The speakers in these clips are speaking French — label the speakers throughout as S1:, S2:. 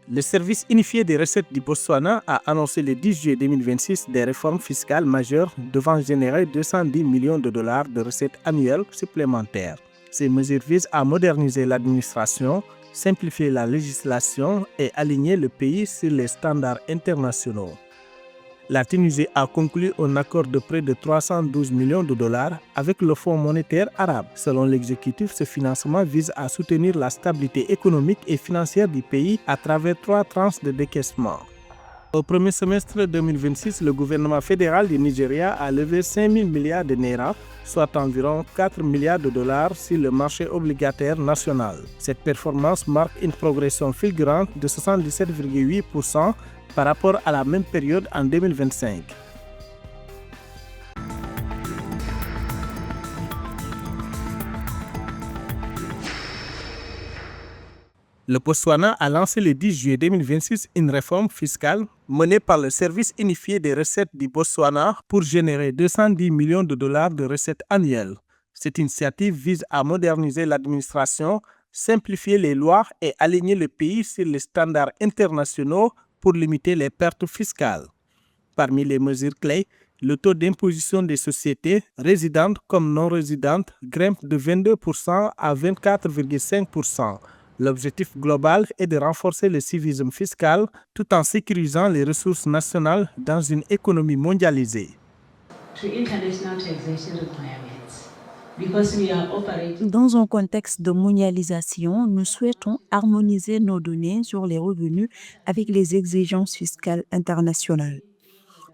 S1: Le service unifié des recettes du Botswana a annoncé le 10 juillet 2026 des réformes fiscales majeures devant générer 210 millions de dollars de recettes annuelles supplémentaires. Ces mesures visent à moderniser l'administration, simplifier la législation et aligner le pays sur les standards internationaux. La Tunisie a conclu un accord de près de 312 millions de dollars avec le Fonds monétaire arabe. Selon l'exécutif, ce financement vise à soutenir la stabilité économique et financière du pays à travers 3 tranches de décaissement. Au premier semestre 2026, le gouvernement fédéral du Nigeria a levé 5 000 milliards de naira, soit environ 4 milliards de dollars sur le marché obligataire national. Cette performance marque une progression fulgurante de 77,8% par rapport à la même période en 2025. Le Botswana a lancé le 10 juillet 2026 une réforme fiscale menée par le service unifié des recettes du Botswana pour générer 210 millions de dollars de recettes annuelles. Cette initiative vise à moderniser l'administration, simplifier les lois et aligner le pays sur les standards internationaux pour limiter les pertes fiscales. Parmi les mesures clés, le taux d'imposition des sociétés, résidentes comme non résidentes, grimpe de 22% à 24,5%. L'objectif global est de renforcer le civisme fiscal tout en sécurisant les ressources nationales dans une économie mondialisée.
S2: Dans un contexte de mondialisation, nous souhaitons harmoniser nos données sur les revenus avec les exigences fiscales internationales.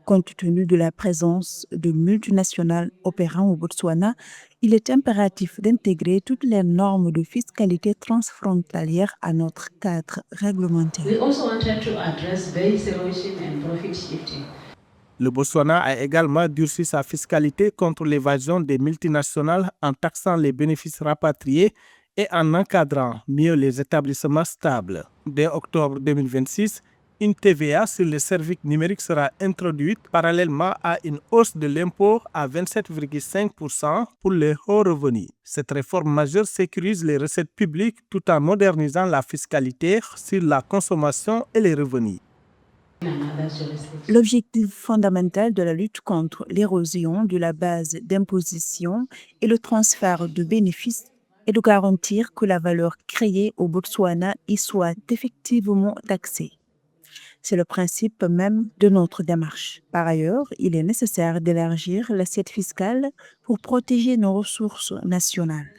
S2: Compte tenu de la présence de multinationales opérant au Botswana, il est impératif d'intégrer toutes les normes de fiscalité transfrontalière à notre cadre réglementaire.
S1: Le Botswana a également durci sa fiscalité contre l'évasion des multinationales en taxant les bénéfices rapatriés et en encadrant mieux les établissements stables. Dès octobre 2026, une TVA sur les services numériques sera introduite parallèlement à une hausse de l'impôt à 27,5% pour les hauts revenus. Cette réforme majeure sécurise les recettes publiques tout en modernisant la fiscalité sur la consommation et les revenus.
S2: L'objectif fondamental de la lutte contre l'érosion de la base d'imposition et le transfert de bénéfices est de garantir que la valeur créée au Botswana y soit effectivement taxée. C'est le principe même de notre démarche. Par ailleurs, il est nécessaire d'élargir l'assiette fiscale pour protéger nos ressources nationales.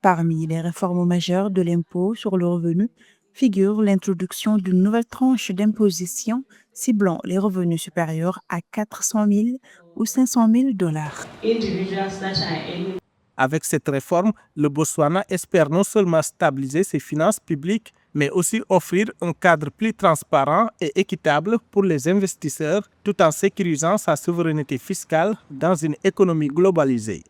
S2: Parmi les réformes majeures de l'impôt sur le revenu figure l'introduction d'une nouvelle tranche d'imposition ciblant les revenus supérieurs à 400 000 ou 500 000 dollars.
S1: Avec cette réforme, le Botswana espère non seulement stabiliser ses finances publiques, mais aussi offrir un cadre plus transparent et équitable pour les investisseurs, tout en sécurisant sa souveraineté fiscale dans une économie globalisée.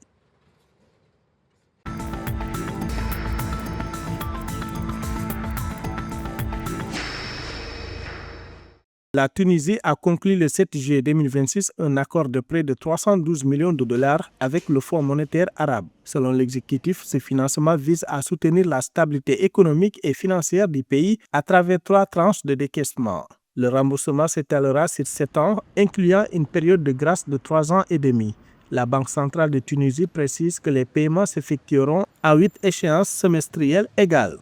S1: La Tunisie a conclu le 7 juillet 2026 un accord de près de 312 millions de dollars avec le Fonds monétaire arabe. Selon l'exécutif, ce financement vise à soutenir la stabilité économique et financière du pays à travers 3 tranches de décaissement. Le remboursement s'étalera sur 7 ans, incluant une période de grâce de 3 ans et demi. La Banque centrale de Tunisie précise que les paiements s'effectueront à 8 échéances semestrielles égales.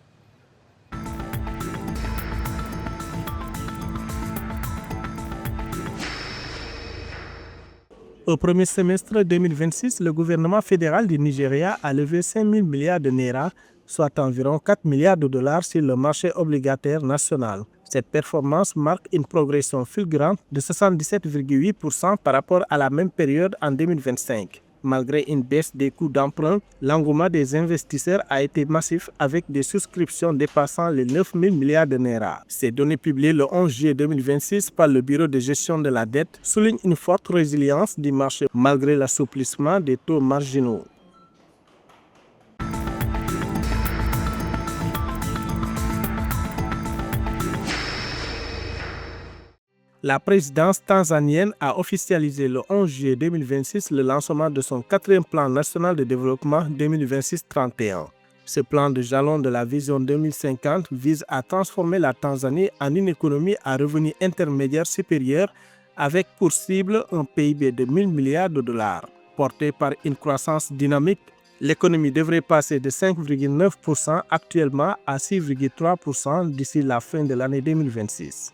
S1: Au premier semestre 2026, le gouvernement fédéral du Nigeria a levé 5 000 milliards de naira, soit environ 4 milliards de dollars sur le marché obligataire national. Cette performance marque une progression fulgurante de 77,8% par rapport à la même période en 2025. Malgré une baisse des coûts d'emprunt, l'engouement des investisseurs a été massif avec des souscriptions dépassant les 9 000 milliards de naira. Ces données publiées le 11 juillet 2026 par le Bureau de gestion de la dette soulignent une forte résilience du marché malgré l'assouplissement des taux marginaux. La présidence tanzanienne a officialisé le 11 juillet 2026 le lancement de son 4e plan national de développement 2026-31. Ce plan de jalon de la vision 2050 vise à transformer la Tanzanie en une économie à revenu intermédiaire supérieur avec pour cible un PIB de 1 000 milliards de dollars. Porté par une croissance dynamique, l'économie devrait passer de 5,9% actuellement à 6,3% d'ici la fin de l'année 2026.